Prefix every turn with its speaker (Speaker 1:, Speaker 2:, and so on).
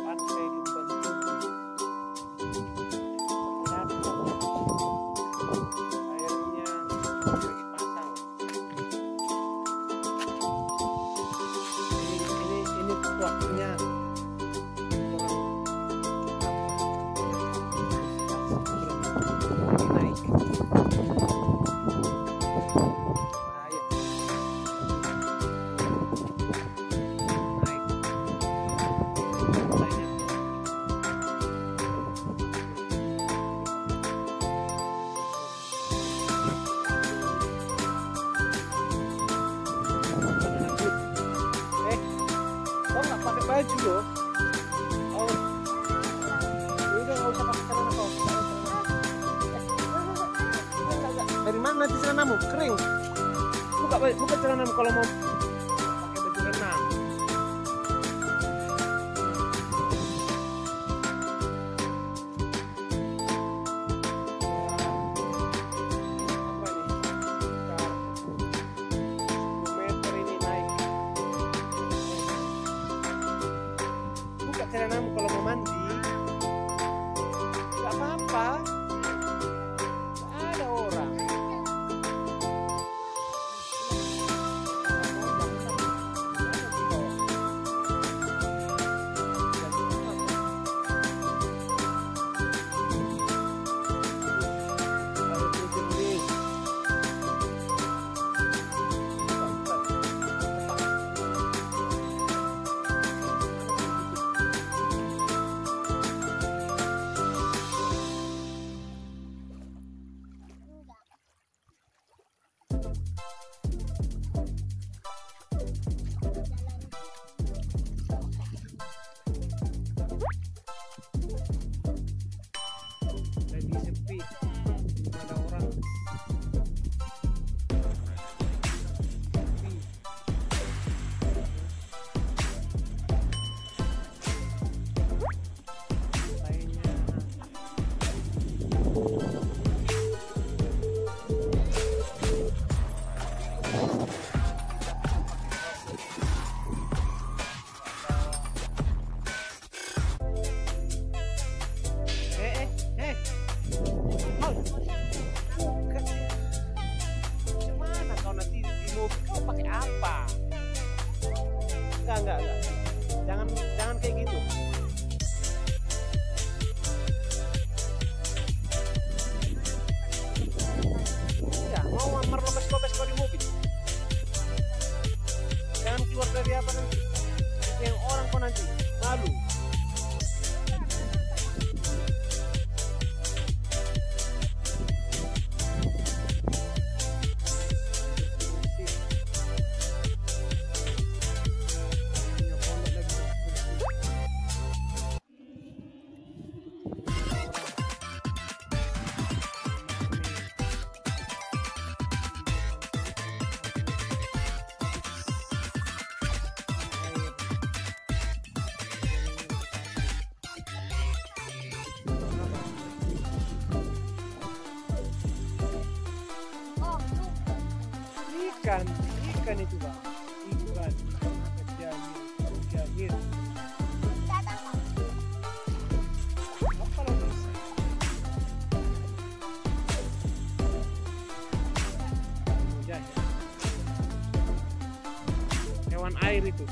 Speaker 1: pantai di Bantul. Airnya dipasang. Ini waktunya naik. Pakai baju loh. Oh, udah nggak usah pakai celana kau. Dari mana nanti celanamu? Kering. Buka celanamu kalau mau pakai baju renang. Apa nih? Sekitar 10 meter ini naik. Buka celanamu kalau mau mandi. Gak apa-apa. Gak ada orang. Lagi sepi, belum ada orang. Gimana kau nanti di mobil kau pakai apa? Enggak. Jangan kayak gitu. Ya, mau merlopes-lopes kau di mobil. Jangan keluar dari apa nanti. Yang orang kau nanti malu. Ikan itu bang, ikan jamir. Apa lagi? Hewan air itu.